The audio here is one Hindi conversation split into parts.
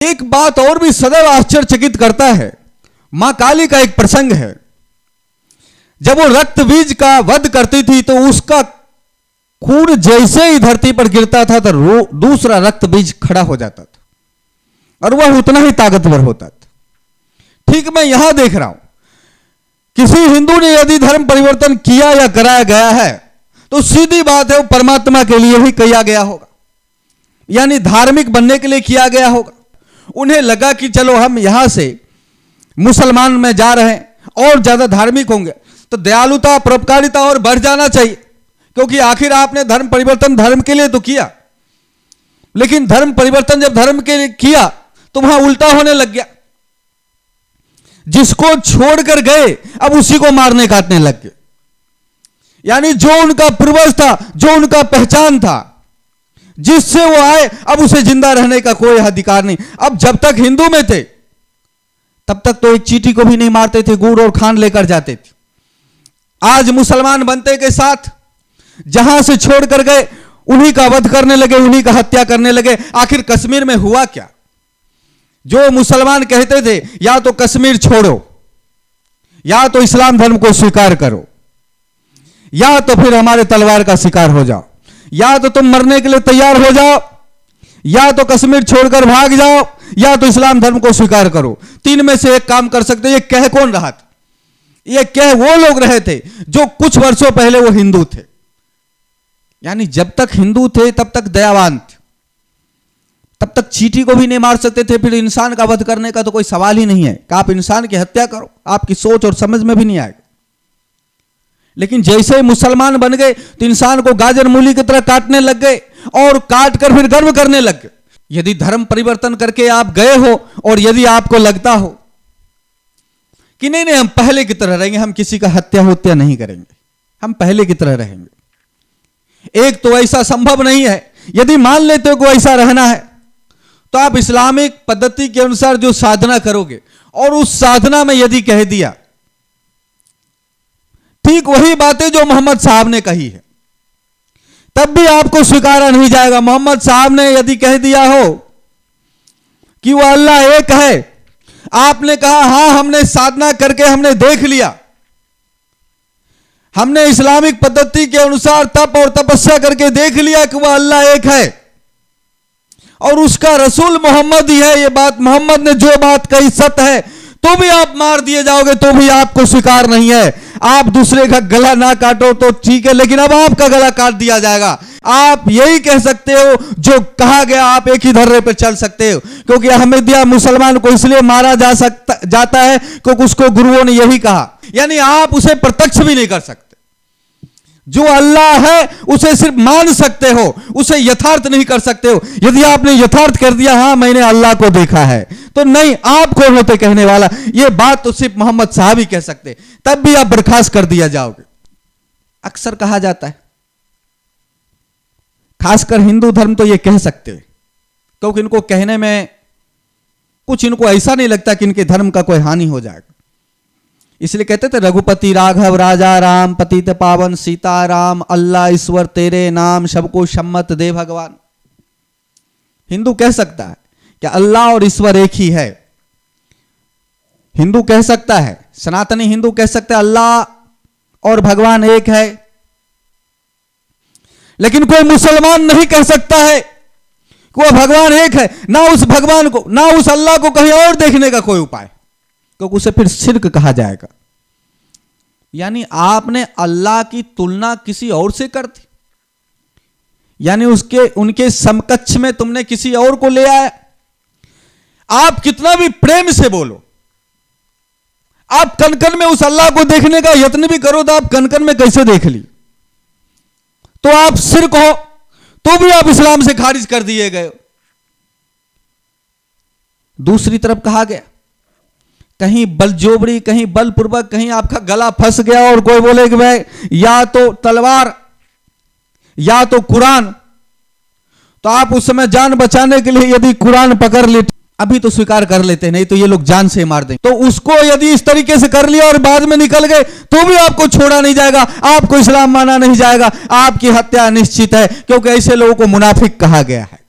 एक बात और भी सदैव आश्चर्यचकित करता है। मां काली का एक प्रसंग है। जब वो रक्त बीज का वध करती थी तो उसका खून जैसे ही धरती पर गिरता था तो दूसरा रक्त बीज खड़ा हो जाता था और वह उतना ही ताकतवर होता था। ठीक मैं यहां देख रहा हूं, किसी हिंदू ने यदि धर्म परिवर्तन किया या कराया गया है तो सीधी बात है वो परमात्मा के लिए ही किया गया होगा, यानी धार्मिक बनने के लिए किया गया होगा। उन्हें लगा कि चलो हम यहां से मुसलमान में जा रहे हैं और ज्यादा धार्मिक होंगे तो दयालुता परोपकारिता और बढ़ जाना चाहिए, क्योंकि आखिर आपने धर्म परिवर्तन धर्म के लिए तो किया, लेकिन धर्म परिवर्तन जब धर्म के लिए किया तो वहां उल्टा होने लग गया। जिसको छोड़कर गए अब उसी को मारने काटने लग गए, यानी जो उनका पूर्वज था, जो उनका पहचान था, जिससे वो आए, अब उसे जिंदा रहने का कोई अधिकार नहीं। अब जब तक हिंदू में थे तब तक तो एक चींटी को भी नहीं मारते थे, गुड़ और खांड लेकर जाते थे। आज मुसलमान बनते के साथ जहां से छोड़कर गए उन्हीं का वध करने लगे, उन्हीं का हत्या करने लगे। आखिर कश्मीर में हुआ क्या? जो मुसलमान कहते थे या तो कश्मीर छोड़ो, या तो इस्लाम धर्म को स्वीकार करो, या तो फिर हमारे तलवार का शिकार हो जाओ, या तो तुम मरने के लिए तैयार हो जाओ, या तो कश्मीर छोड़कर भाग जाओ, या तो इस्लाम धर्म को स्वीकार करो। तीन में से एक काम कर सकते। ये कह कौन रहा था? ये कह वो लोग रहे थे जो कुछ वर्षों पहले वो हिंदू थे, यानी जब तक हिंदू थे तब तक दयावान थे, तब तक चींटी को भी नहीं मार सकते थे। फिर इंसान का वध करने का तो कोई सवाल ही नहीं है कि आप इंसान की हत्या करो, आपकी सोच और समझ में भी नहीं आएगा। लेकिन जैसे ही मुसलमान बन गए तो इंसान को गाजर मूली की तरह काटने लग गए और काट कर फिर गर्व करने लग गए। यदि धर्म परिवर्तन करके आप गए हो और यदि आपको लगता हो कि नहीं हम पहले की तरह रहेंगे, हम किसी का हत्या नहीं करेंगे, हम पहले की तरह रहेंगे, एक तो ऐसा संभव नहीं है। यदि मान लेते हो को ऐसा रहना है तो आप इस्लामिक पद्धति के अनुसार जो साधना करोगे और उस साधना में यदि कह दिया ठीक वही बातें जो मोहम्मद साहब ने कही है, तब भी आपको स्वीकारा नहीं जाएगा। मोहम्मद साहब ने यदि कह दिया हो कि वो अल्लाह एक है, आपने कहा हां हमने साधना करके हमने देख लिया, हमने इस्लामिक पद्धति के अनुसार तप और तपस्या करके देख लिया कि वह अल्लाह एक है और उसका रसूल मोहम्मद ही है, ये बात मोहम्मद ने जो बात कही सत्य है, तो भी आप मार दिए जाओगे तो भी आपको स्वीकार नहीं है। आप दूसरे का गला ना काटो तो ठीक है, लेकिन अब आपका गला काट दिया जाएगा। आप यही कह सकते हो जो कहा गया, आप एक ही धर्रे पर चल सकते हो, क्योंकि अहमदिया मुसलमान को इसलिए मारा जाता है क्योंकि उसको गुरुओं ने यही कहा, यानी आप उसे प्रत्यक्ष भी नहीं कर सकते। जो अल्लाह है उसे सिर्फ मान सकते हो, उसे यथार्थ नहीं कर सकते हो। यदि आपने यथार्थ कर दिया हां मैंने अल्लाह को देखा है, तो नहीं, आप कौन होते कहने वाला? ये बात तो सिर्फ मोहम्मद साहब ही कह सकते, तब भी आप बर्खास्त कर दिया जाओगे। अक्सर कहा जाता है, खासकर हिंदू धर्म तो ये कह सकते हैं क्योंकि इनको कहने में कुछ इनको ऐसा नहीं लगता कि इनके धर्म का कोई हानि हो जाएगा, इसलिए कहते थे रघुपति राघव राजा राम पतित पावन सीता राम, अल्लाह ईश्वर तेरे नाम सबको सम्मत दे भगवान। हिंदू कह सकता है कि अल्लाह और ईश्वर एक ही है, हिंदू कह सकता है, सनातनी हिंदू कह सकता है अल्लाह और भगवान एक है, लेकिन कोई मुसलमान नहीं कह सकता है कि वह भगवान एक है। ना उस भगवान को ना उस अल्लाह को कहीं और देखने का कोई उपाय, क्योंकि उसे फिर शिर्क कहा जाएगा। यानी आपने अल्लाह की तुलना किसी और से कर दी, यानी उनके समकक्ष में तुमने किसी और को ले आया। आप कितना भी प्रेम से बोलो, आप कन-कन में उस अल्लाह को देखने का यत्न भी करो तो आप कन-कन में कैसे देख ली, तो आप शिर्क हो, तो भी आप इस्लाम से खारिज कर दिए गए। दूसरी तरफ कहा गया कहीं बलजोबड़ी, कहीं बलपूर्वक, कहीं आपका गला फंस गया और कोई बोले कि भाई या तो तलवार या तो कुरान, तो आप उस समय जान बचाने के लिए यदि कुरान पकड़ ले, अभी तो स्वीकार कर लेते, नहीं तो ये लोग जान से मार देंगे, तो उसको यदि इस तरीके से कर लिया और बाद में निकल गए तो भी आपको छोड़ा नहीं जाएगा, आपको इस्लाम माना नहीं जाएगा, आपकी हत्या निश्चित है, क्योंकि ऐसे लोगों को मुनाफिक कहा गया है।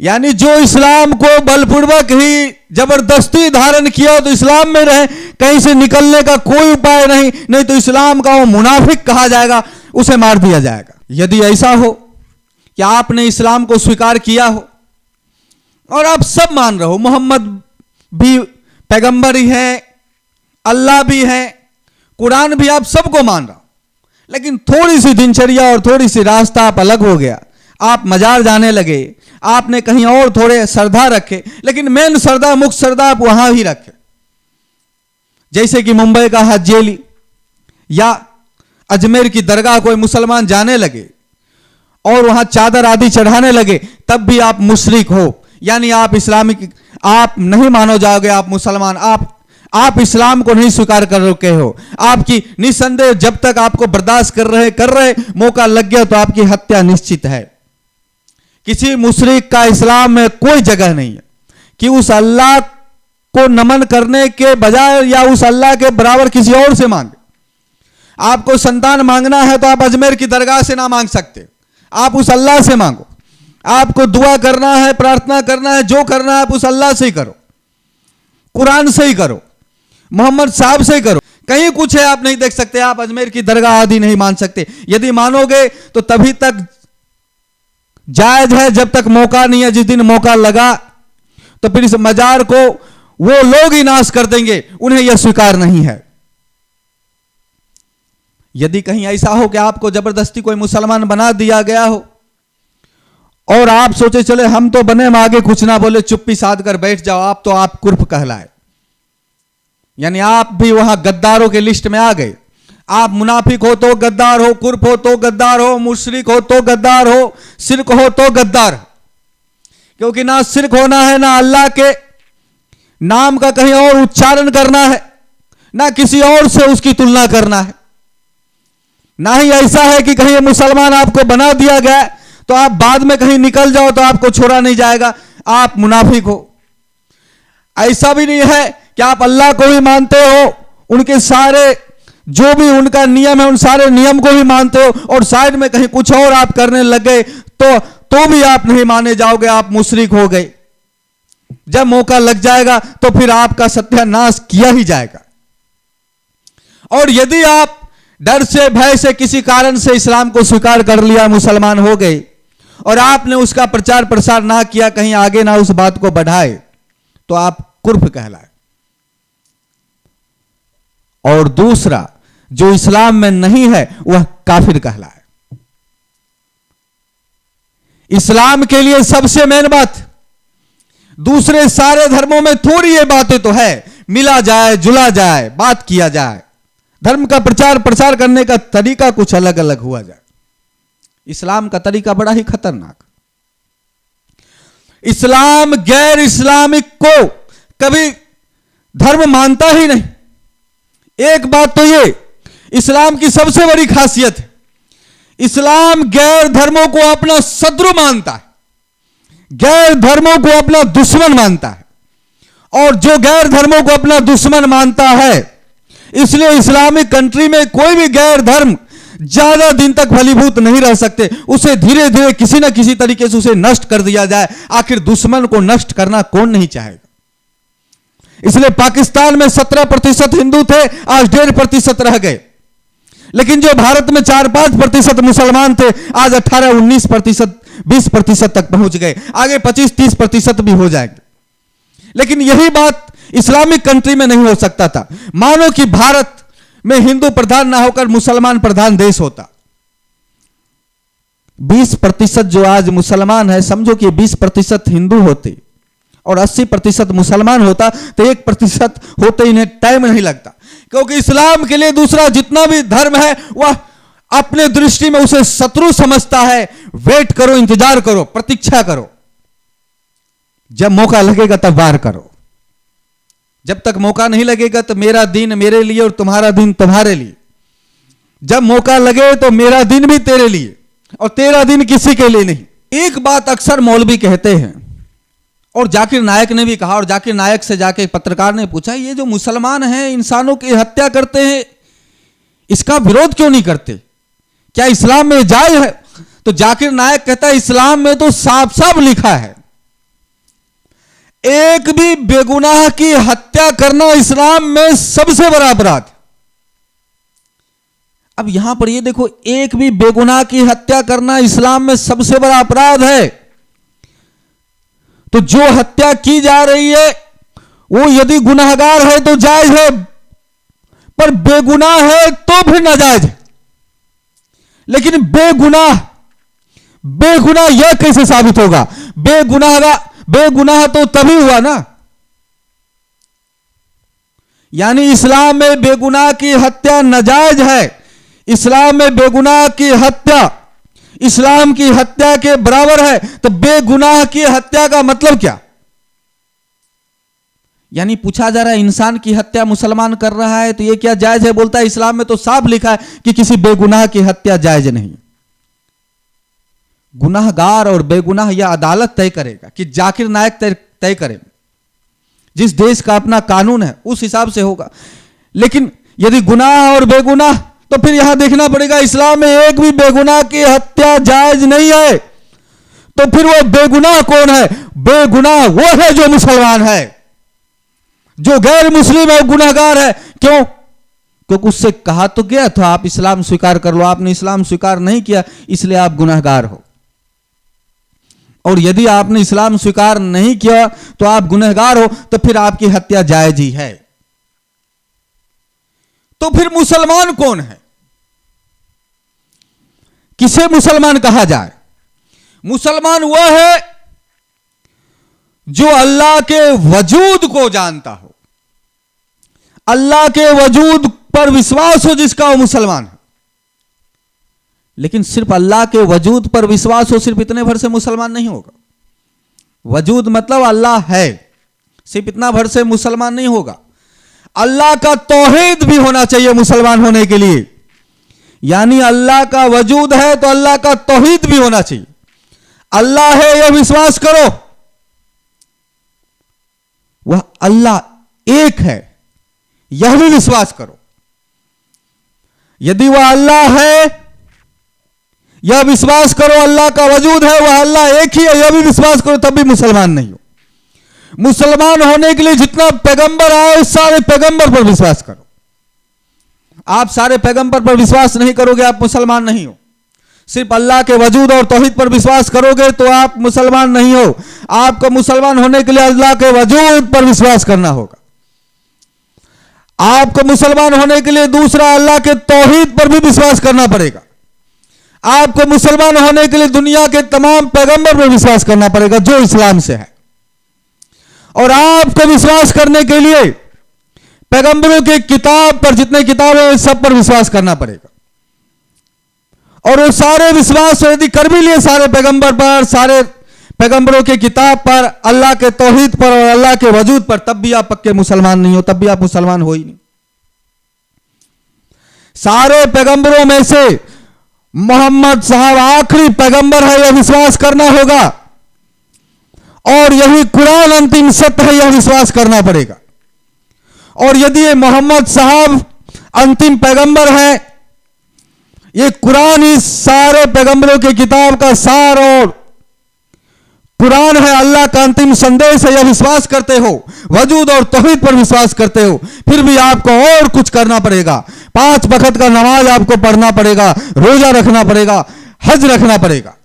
यानी जो इस्लाम को बलपूर्वक ही जबरदस्ती धारण किया तो इस्लाम में रहे, कहीं से निकलने का कोई उपाय नहीं, नहीं तो इस्लाम का वो मुनाफिक कहा जाएगा, उसे मार दिया जाएगा। यदि ऐसा हो कि आपने इस्लाम को स्वीकार किया हो और आप सब मान रहे हो, मोहम्मद भी पैगंबर ही है, अल्लाह भी है, कुरान भी, आप सबको मान रहा हो, लेकिन थोड़ी सी दिनचर्या और थोड़ी सी रास्ता आप अलग हो गया, आप मजार जाने लगे, आपने कहीं और थोड़े श्रद्धा रखे, लेकिन मेन श्रद्धा, मुख्य श्रद्धा आप वहां ही रखे। जैसे कि मुंबई का हजेली या अजमेर की दरगाह कोई मुसलमान जाने लगे और वहां चादर आदि चढ़ाने लगे, तब भी आप मुशरिक हो, यानी आप इस्लामिक, आप नहीं मानो जाओगे, आप मुसलमान, आप इस्लाम को नहीं स्वीकार कर रखे हो। आपकी निसंदेह जब तक आपको बर्दाश्त कर रहे मौका लग गया तो आपकी हत्या निश्चित है। किसी मुशरिक का इस्लाम में कोई जगह नहीं है कि उस अल्लाह को नमन करने के बजाय या उस अल्लाह के बराबर किसी और से मांगे। आपको संतान मांगना है तो आप अजमेर की दरगाह से ना मांग सकते, आप उस अल्लाह से मांगो। आपको दुआ करना है, प्रार्थना करना है, जो करना है आप उस अल्लाह से ही करो, कुरान से ही करो, मोहम्मद साहब से ही करो। कहीं कुछ है आप नहीं देख सकते, आप अजमेर की दरगाह आदि नहीं मान सकते। यदि मानोगे तो तभी तक जायज है जब तक मौका नहीं है। जिस दिन मौका लगा तो फिर इस मजार को वो लोग ही नाश कर देंगे, उन्हें यह स्वीकार नहीं है। यदि कहीं ऐसा हो कि आपको जबरदस्ती कोई मुसलमान बना दिया गया हो और आप सोचे चले हम तो बने, हम आगे कुछ ना बोले, चुप्पी साध कर बैठ जाओ, आप तो आप कुर्फ कहलाए, यानी आप भी वहां गद्दारों के लिस्ट में आ गए। आप मुनाफिक हो तो गद्दार हो, कुर्फ हो तो गद्दार हो, मुशरिक हो तो गद्दार हो, शिरक हो तो गद्दार हो। क्योंकि ना शिरक होना है, ना अल्लाह के नाम का कहीं और उच्चारण करना है, ना किसी और से उसकी तुलना करना है, ना ही ऐसा है कि कहीं मुसलमान आपको बना दिया गया तो आप बाद में कहीं निकल जाओ तो आपको छोड़ा नहीं जाएगा, आप मुनाफिक हो। ऐसा भी नहीं है कि आप अल्लाह को भी मानते हो, उनके सारे जो भी उनका नियम है उन सारे नियम को भी मानते हो और साइड में कहीं कुछ और आप करने लग गए तो भी आप नहीं माने जाओगे, आप मुशरिक हो गए। जब मौका लग जाएगा तो फिर आपका सत्यानाश किया ही जाएगा। और यदि आप डर से, भय से, किसी कारण से इस्लाम को स्वीकार कर लिया, मुसलमान हो गए और आपने उसका प्रचार प्रसार ना किया, कहीं आगे ना उस बात को बढ़ाए, तो आप कुर्फ कहलाए। और दूसरा, जो इस्लाम में नहीं है वह काफिर कहलाए। इस्लाम के लिए सबसे मेन बात, दूसरे सारे धर्मों में थोड़ी ये बातें तो है, मिला जाए, जुला जाए, बात किया जाए, धर्म का प्रचार प्रसार करने का तरीका कुछ अलग अलग हुआ जाए। इस्लाम का तरीका बड़ा ही खतरनाक। इस्लाम गैर इस्लामिक को कभी धर्म मानता ही नहीं। एक बात तो ये इस्लाम की सबसे बड़ी खासियत है, इस्लाम गैर धर्मों को अपना शत्रु मानता है, गैर धर्मों को अपना दुश्मन मानता है। और जो गैर धर्मों को अपना दुश्मन मानता है, इसलिए इस्लामिक कंट्री में कोई भी गैर धर्म ज्यादा दिन तक फलीभूत नहीं रह सकते, उसे धीरे धीरे किसी ना किसी तरीके से उसे नष्ट कर दिया जाए। आखिर दुश्मन को नष्ट करना कौन नहीं चाहेगा। इसलिए पाकिस्तान में 17% हिंदू थे, आज 1.5% रह गए। लेकिन जो भारत में 4-5% मुसलमान थे, आज 18-19%, 20% तक पहुंच गए, आगे 25-30% भी हो जाएंगे। लेकिन यही बात इस्लामिक कंट्री में नहीं हो सकता था। मानो कि भारत में हिंदू प्रधान ना होकर मुसलमान प्रधान देश होता। 20% जो आज मुसलमान है, समझो कि 20% हिंदू होते और 80% मुसलमान होता तो 1% होते इन्हें टाइम नहीं लगता। क्योंकि इस्लाम के लिए दूसरा जितना भी धर्म है वह अपने दृष्टि में उसे शत्रु समझता है। वेट करो, इंतजार करो, प्रतीक्षा करो, जब मौका लगेगा तब वार करो। जब तक मौका नहीं लगेगा तो मेरा दिन मेरे लिए और तुम्हारा दिन तुम्हारे लिए। जब मौका लगे तो मेरा दिन भी तेरे लिए और तेरा दिन किसी के लिए नहीं। एक बात अक्सर मौलवी कहते हैं और जाकिर नायक ने भी कहा, और जाकिर नायक से जाके पत्रकार ने पूछा, ये जो मुसलमान हैं इंसानों की हत्या करते हैं, इसका विरोध क्यों नहीं करते, क्या इस्लाम में जायज है? तो जाकिर नायक कहता है, इस्लाम में तो साफ साफ लिखा है एक भी बेगुनाह की हत्या करना इस्लाम में सबसे बड़ा अपराध। अब यहां पर ये देखो, एक भी बेगुनाह की हत्या करना इस्लाम में सबसे बड़ा अपराध है। तो जो हत्या की जा रही है वो यदि गुनाहगार है तो जायज है, पर बेगुनाह है तो फिर नाजायज है। लेकिन बेगुनाह यह कैसे साबित होगा? बेगुनाह तो तभी हुआ ना, यानी इस्लाम में बेगुनाह की हत्या नाजायज है। इस्लाम में बेगुनाह की हत्या इस्लाम की हत्या के बराबर है। तो बेगुनाह की हत्या का मतलब क्या? यानी पूछा जा रहा है, इंसान की हत्या मुसलमान कर रहा है तो यह क्या जायज है? बोलता है इस्लाम में तो साफ लिखा है कि किसी बेगुनाह की हत्या जायज नहीं। गुनाहगार और बेगुनाह यह अदालत तय करेगा कि जाकिर नायक तय करे। जिस देश का अपना कानून है उस हिसाब से होगा। लेकिन यदि गुनाह और बेगुनाह, तो फिर यहां देखना पड़ेगा इस्लाम में एक भी बेगुनाह की हत्या जायज नहीं है। तो फिर वो बेगुनाह कौन है? बेगुनाह वो है जो मुसलमान है। जो गैर मुस्लिम है वो गुनाहगार है। क्यों? क्योंकि उससे कहा तो गया था आप इस्लाम स्वीकार कर लो, आपने इस्लाम स्वीकार नहीं किया, इसलिए आप गुनाहगार हो। और यदि आपने इस्लाम स्वीकार नहीं किया तो आप गुनहगार हो, तो फिर आपकी हत्या जायज ही है। तो फिर मुसलमान कौन है? किसे मुसलमान कहा जाए? मुसलमान वह है जो अल्लाह के वजूद को जानता हो, अल्लाह के वजूद पर विश्वास हो, जिसका वो मुसलमान है। लेकिन सिर्फ अल्लाह के वजूद पर विश्वास हो, सिर्फ इतने भर से मुसलमान नहीं होगा। वजूद मतलब अल्लाह है, सिर्फ इतना भर से मुसलमान नहीं होगा। अल्लाह का तौहीद भी होना चाहिए मुसलमान होने के लिए। यानी अल्लाह का वजूद है तो अल्लाह का तौहीद भी होना चाहिए। अल्लाह है यह विश्वास करो, वह अल्लाह एक है यह भी विश्वास करो। यदि वह अल्लाह है यह विश्वास करो, अल्लाह का वजूद है, वह अल्लाह एक ही है यह भी विश्वास करो, तब भी मुसलमान नहीं हो। मुसलमान होने के लिए जितना पैगंबर आए सारे पैगंबर पर विश्वास करो। आप सारे पैगंबर पर विश्वास नहीं करोगे आप मुसलमान नहीं हो। सिर्फ अल्लाह के वजूद और तौहीद पर विश्वास करोगे तो आप मुसलमान नहीं हो। आपको मुसलमान होने के लिए अल्लाह के वजूद पर विश्वास करना होगा। आपको मुसलमान होने के लिए दूसरा अल्लाह के तौहीद पर भी विश्वास करना पड़ेगा। आपको मुसलमान होने के लिए दुनिया के तमाम पैगंबर पर विश्वास करना पड़ेगा जो इस्लाम से है। और आपको विश्वास करने के लिए पैगंबरों के किताब पर, जितने किताब है सब पर विश्वास करना पड़ेगा। और वो सारे विश्वास यदि कर भी लिए सारे पैगंबर पर, सारे पैगंबरों के किताब पर, अल्लाह के तौहीद पर और अल्लाह के वजूद पर, तब भी आप पक्के मुसलमान नहीं हो, तब भी आप मुसलमान हो ही नहीं। सारे पैगंबरों में से मोहम्मद साहब आखिरी पैगंबर है यह विश्वास करना होगा। और यही कुरान अंतिम सत्य है यह विश्वास करना पड़ेगा। और यदि ये मोहम्मद साहब अंतिम पैगंबर है, ये कुरान इस सारे पैगंबरों के किताब का सार और कुरान है अल्लाह का अंतिम संदेश है, यह विश्वास करते हो, वजूद और तौहीद पर विश्वास करते हो, फिर भी आपको और कुछ करना पड़ेगा। 5 वक्त का नमाज आपको पढ़ना पड़ेगा, रोजा रखना पड़ेगा, हज रखना पड़ेगा।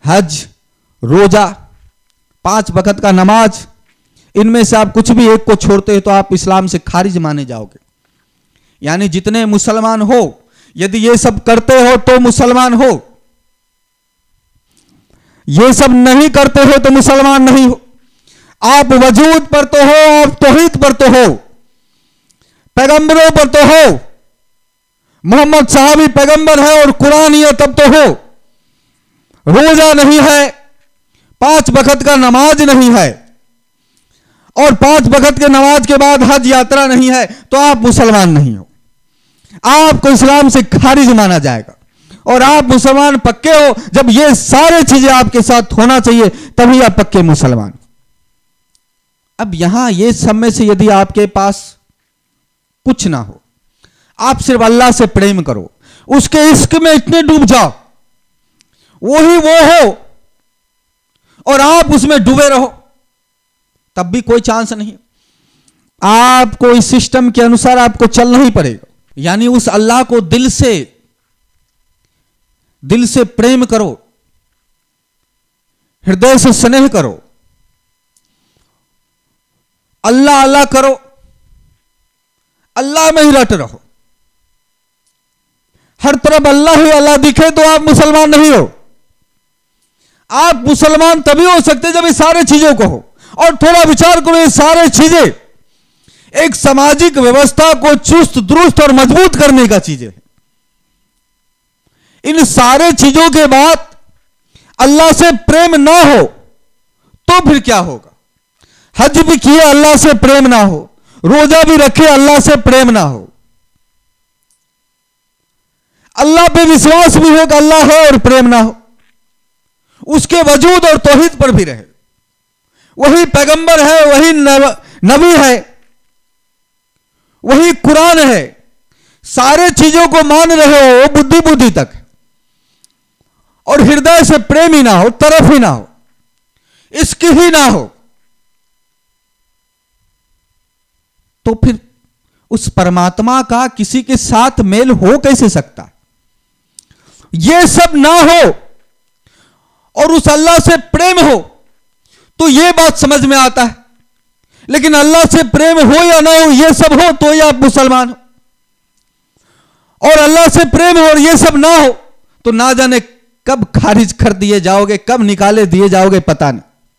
हज, रोजा, 5 वक्त का नमाज, इनमें से आप कुछ भी एक को छोड़ते हो तो आप इस्लाम से खारिज माने जाओगे। यानी जितने मुसलमान हो, यदि ये सब करते हो तो मुसलमान हो, ये सब नहीं करते हो तो मुसलमान नहीं हो। आप वजूद पर तो हो, आप तौहीद पर तो हो, पैगंबरों पर तो हो, मोहम्मद साहब ही पैगंबर है और कुरान ही है तब तो हो। रोजा नहीं है, 5 वक्त का नमाज नहीं है, और 5 वक्त के नमाज के बाद हज यात्रा नहीं है, तो आप मुसलमान नहीं हो। आपको इस्लाम से खारिज माना जाएगा। और आप मुसलमान पक्के हो जब ये सारे चीजें आपके साथ होना चाहिए, तभी आप पक्के मुसलमान। अब यहां ये सब में से यदि आपके पास कुछ ना हो, आप सिर्फ अल्लाह से प्रेम करो, उसके इश्क में इतने डूब जाओ, वही वो हो और आप उसमें डूबे रहो, तब भी कोई चांस नहीं। आपको इस सिस्टम के अनुसार आपको चलना ही पड़ेगा। यानी उस अल्लाह को दिल से प्रेम करो, हृदय से स्नेह करो, अल्लाह अल्लाह करो, अल्लाह में ही रट रहो। हर तरफ अल्लाह ही अल्लाह दिखे तो आप मुसलमान नहीं हो। आप मुसलमान तभी हो सकते जब ये सारे चीजों को हो। और थोड़ा विचार करो, ये सारे चीजें एक सामाजिक व्यवस्था को चुस्त दुरुस्त और मजबूत करने का चीजें है। इन सारे चीजों के बाद अल्लाह से प्रेम ना हो तो फिर क्या होगा? हज भी किए अल्लाह से प्रेम ना हो, रोजा भी रखे अल्लाह से प्रेम ना हो, अल्लाह पे विश्वास भी हो कि अल्लाह है और प्रेम ना हो, उसके वजूद और तौहीद पर भी रहे, वही पैगंबर है, वही नबी है, वही कुरान है, सारे चीजों को मान रहे हो बुद्धि बुद्धि तक, और हृदय से प्रेम ही ना हो, तरफ ही ना हो, इश्क ही ना हो, तो फिर उस परमात्मा का किसी के साथ मेल हो कैसे सकता? ये सब ना हो और उस अल्लाह से प्रेम हो तो ये बात समझ में आता है। लेकिन अल्लाह से प्रेम हो या ना हो, ये सब हो तो ही आप मुसलमान हो, और अल्लाह से प्रेम हो और ये सब ना हो तो ना जाने कब खारिज कर दिए जाओगे, कब निकाले दिए जाओगे, पता नहीं।